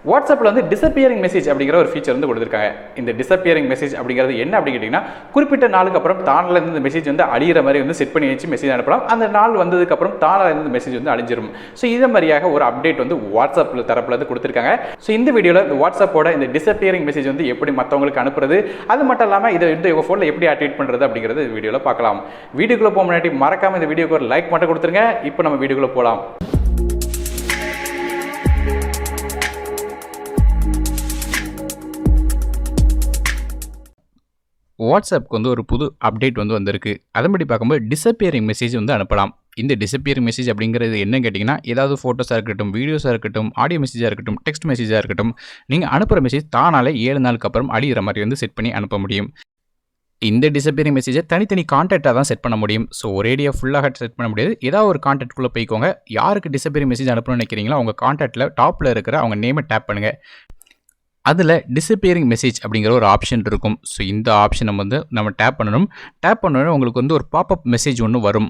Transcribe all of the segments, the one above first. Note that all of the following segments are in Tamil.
வாட்ஸ்அப்பில் வந்து டிசப்பியரிங் மெசேஜ் அப்படிங்கிற ஒரு ஃபீச்சர் வந்து கொடுத்துருக்காங்க. இந்த டிசப்பியரிங் மெசேஜ் அப்படிங்கிறது என்ன அப்படின்னு கேட்டிங்கன்னா, குறிப்பிட்ட நாளுக்கு அப்புறம் தானாக இந்த மெசேஜ் வந்து அழியிற மாதிரி வந்து செட் பண்ணி வச்சு மெசேஜ் அனுப்பலாம். அந்த நாள் வந்ததுக்கப்புறம் தானாக இந்த மெசேஜ் வந்து அழிஞ்சிரும். ஸோ இதே மாதிரியாக ஒரு அப்டேட் வந்து வாட்ஸ்அப்பில் தரப்பில் வந்து கொடுத்துருக்காங்க. ஸோ இந்த வீடியோவில் இந்த வாட்ஸ்அப்போட இந்த டிசப்பியரிங் மெசேஜ் வந்து எப்படி மற்றவங்களுக்கு அனுப்புறது, அது மட்டும் இல்லாமல் இதை வந்து உங்கள் ஃபோனில் எப்படி ஆக்டிவேட் பண்ணுறது அப்படிங்கிறது வீடியோவில் பார்க்கலாம். வீடியோக்குள்ளே போக முன்னாடி மறக்காமல் இந்த வீடியோக்கு ஒரு லைக் மட்டும் கொடுத்துருங்க. இப்போ நம்ம வீடியோக்குள்ளே போகலாம். வாட்ஸ்அப்புக்கு வந்து ஒரு புது அப்டேட் வந்து வந்திருக்கு. அதன்படி பார்க்கும்போது டிசப்பியரிங் மெசேஜ் வந்து அனுப்பலாம். இந்த டிசப்பியரிங் மெசேஜ் அப்படிங்கிறது என்னன்னு கேட்டிங்கன்னா, ஏதாவது ஃபோட்டோஸாக இருக்கட்டும், வீடியோஸாக இருக்கட்டும், ஆடியோ மெசேஜாக இருக்கட்டும், டெக்ஸ்ட் மெசேஜாக இருக்கட்டும், நீங்கள் அனுப்புகிற மெசேஜ் தானாலே 7 நாளுக்கு அப்புறம் அழியிற மாதிரி வந்து செட் பண்ணி அனுப்ப முடியும். இந்த டிசப்பியரிங் மெசேஜை தனித்தனி கான்டாக்டாக தான் செட் பண்ண முடியும். ஸோ ஒரேடியாக ஃபுல்லாக செட் பண்ண முடியாது. ஏதாவது ஒரு கான்டாக்ட்குள்ளே போய்க்கோங்க. யாருக்கு டிசப்பியரிங் மெசேஜ் அனுப்பணும்னு நினைக்கிறீங்களோ அவங்க கான்டாக்டில் டாப்பில் இருக்கிற அவங்க நேமை டேப் பண்ணுங்கள். அதில் டிசப்பியரிங் மெசேஜ் அப்படிங்கிற ஒரு ஆப்ஷன் இருக்கும். ஸோ இந்த ஆப்ஷனை வந்து நம்ம டேப் பண்ணணும். டேப் பண்ணோன்னே உங்களுக்கு வந்து ஒரு பாப்அப் மெசேஜ் ஒன்று வரும்.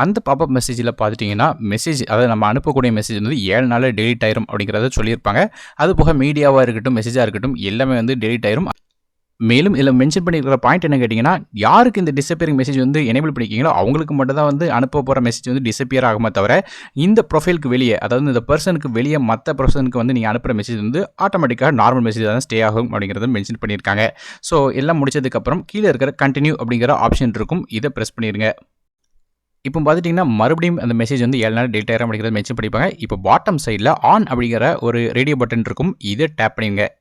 அந்த பாப்அப் மெசேஜில் பார்த்துட்டிங்கன்னா மெசேஜ் அதாவது நம்ம அனுப்பக்கூடிய மெசேஜ் வந்து 7 நாளில் டெலிட் ஆயிரும் அப்படிங்கிறத சொல்லியிருப்பாங்க. அது போக மீடியாவாக இருக்கட்டும், மெசேஜாக இருக்கட்டும் எல்லாமே வந்து டெலிட் ஆயிரும். மேலும் இதில் மென்ஷன் பண்ணியிருக்கிற பாயிண்ட் என்ன கேட்டிங்கன்னா, யாருக்கு இந்த டிசப்பியரிங் மெசேஜ் வந்து எனேபிள் பண்ணிக்கிங்களோ அவங்களுக்கு மட்டும் தான் வந்து அனுப்ப போகிற மெசேஜ் வந்து டிசப்பியர் ஆகுமே தவிர, இந்த ப்ரொஃபைலுக்கு வெளியே அதாவது இந்த பர்சனுக்கு வெளியே மற்ற பர்சனுக்கு வந்து நீங்கள் அனுப்புகிற மெசேஜ் வந்து ஆட்டோமேட்டிக்காக நார்மல் மெசேஜ் தான் ஸ்டே ஆகும் அப்படிங்கிறத மென்ஷன் பண்ணியிருக்காங்க. ஸோ எல்லாம் முடிச்சதுக்கப்புறம் கீழே இருக்கிற கண்டினியூ அப்படிங்கிற ஆப்ஷன் இருக்கும். இதை ப்ரெஸ் பண்ணிடுங்க. இப்போ பார்த்துட்டிங்கன்னா மறுபடியும் அந்த மெசேஜ் வந்து 7 நாள் டெலிட் ஆயிரும் அப்படிங்கிறத மென்ஷன் பண்ணிப்பாங்க. இப்போ பாட்டம் சைடில் ஆன் அப்படிங்கிற ஒரு ரேடியோ பட்டன் இருக்கும். இதை டேப் பண்ணிடுங்க.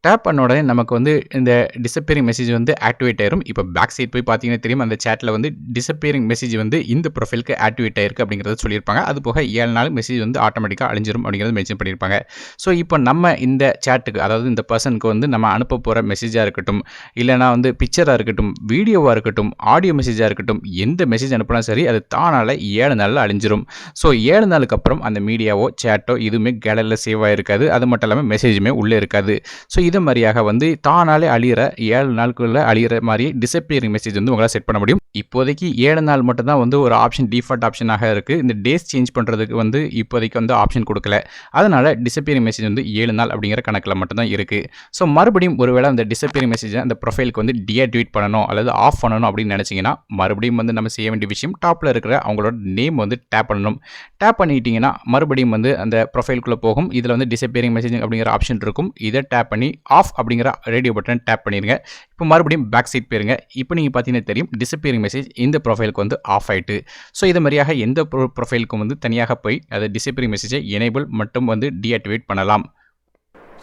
டேப் பண்ண உடனே நமக்கு வந்து இந்த டிசப்பியரிங் மெசேஜ் வந்து ஆக்டிவேட் ஆயிரும். இப்போ பேக் சைட் போய் பார்த்தீங்கன்னா தெரியும், அந்த சேட்டில் வந்து டிசப்பியரிங் மெசேஜ் வந்து இந்த ப்ரொஃபைலுக்கு ஆக்டிவேட் ஆயிருக்கு அப்படிங்கிறத சொல்லியிருப்பாங்க. அது போக 7 நாள் மெசேஜ் வந்து ஆட்டோமேட்டிக்காக அழிஞ்சிரும் அப்படிங்கிறத மென்ஷன் பண்ணியிருப்பாங்க. ஸோ இப்போ நம்ம இந்த சேட்டுக்கு அதாவது இந்த பர்சனுக்கு வந்து நம்ம அனுப்ப போகிற மெசேஜாக இருக்கட்டும், இல்லைனா வந்து பிக்சராக இருக்கட்டும், வீடியோவாக இருக்கட்டும், ஆடியோ மெசேஜாக இருக்கட்டும், எந்த மெசேஜ் அனுப்பினா சரி அது தானால 7 நாளில் அழிஞ்சிரும். ஸோ 7 நாளுக்கு அப்புறம் அந்த மீடியாவோ சேட்டோ எதுவுமே கேலரியில் சேவ் ஆகிருக்காது. அது மட்டும் இல்லாமல் மெசேஜுமே உள்ளே இருக்காது. ஸோ இதே மாதிரியாக வந்து தானாலே அழியிற 7 நாளுக்குள்ள அழியிற மாதிரி டிசப்பியரிங் மெசேஜ் வந்து உங்களால் செட் பண்ண முடியும். இப்போதைக்கு 7 நாள் மட்டும் தான் வந்து ஒரு ஆப்ஷன் டிஃபால்ட் ஆப்ஷனாக இருக்குது. இந்த டேஸ் சேஞ்ச் பண்ணுறதுக்கு வந்து இப்போதைக்கு வந்து ஆப்ஷன் கொடுக்கல. அதனால் டிசப்பியரிங் மெசேஜ் வந்து 7 நாள் அப்படிங்கிற கணக்கில் மட்டும் தான் இருக்குது. ஸோ மறுபடியும் ஒருவேளை அந்த டிசப்பியரிங் மெசேஜை அந்த ப்ரொஃபைலுக்கு வந்து டீஆக்டிவேட் பண்ணணும் அல்லது ஆஃப் பண்ணணும் அப்படின்னு நினச்சிங்கன்னா மறுபடியும் வந்து நம்ம செய்ய வேண்டிய விஷயம் டாப்பில் இருக்கிற அவங்களோட நேம் வந்து டேப் பண்ணணும். டேப் பண்ணிட்டீங்கன்னா மறுபடியும் வந்து அந்த ப்ரொஃபைலுக்குள்ளே போகும். இதில் வந்து டிசப்பியரிங் மெசேஜ் அப்படிங்கிற ஆப்ஷன் இருக்கும். இதை டேப் பண்ணி ஆஃப் அப்படிங்கிற ரேடியோ பட்டன் டேப் பண்ணிடுங்க. இப்போ மறுபடியும் பேக் சைட் போயிருங்க. இப்போ நீங்கள் பார்த்தீங்கன்னா தெரியும் டிசப்பியரிங் மெசேஜ் இந்த ப்ரொஃபைலுக்கு வந்து ஆஃப் ஆயிட்டு. ஸோ இது மாதிரியாக எந்த ப்ரொஃபைலுக்கும் வந்து தனியாக போய் அதை டிசப்பியரிங் மெசேஜை எனேபிள் மட்டும் வந்து டீஆக்டிவேட் பண்ணலாம்.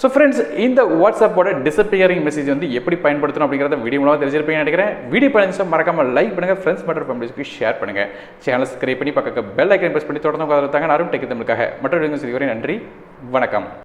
ஸோ ஃப்ரெண்ட்ஸ், இந்த வாட்ஸ்அப்போட டிசப்பியரிங் மெசேஜ் வந்து எப்படி பயன்படுத்தணும் அப்படிங்கிறத வீடியோ மூலமாக தெரிஞ்சிருப்பீங்கன்னு நினைக்கிறேன். வீடியோ பயணிச்சா மறக்காமல் லைக் பண்ணுங்கள், ஃப்ரெண்ட்ஸ் மற்றும் ஃபேமிலிஸ்க்கு ஷேர் பண்ணுங்கள். சேனல் சப்ஸ்கிரைப் பண்ணி பக்கத்துக்கு பெல் ஐக்கன் ப்ரெஸ் பண்ணி தொடர்ந்து உட்காந்துருந்தாங்க. நான் டெக் தமிழுக்காக மற்றொரு செய்தி வரை நன்றி, வணக்கம்.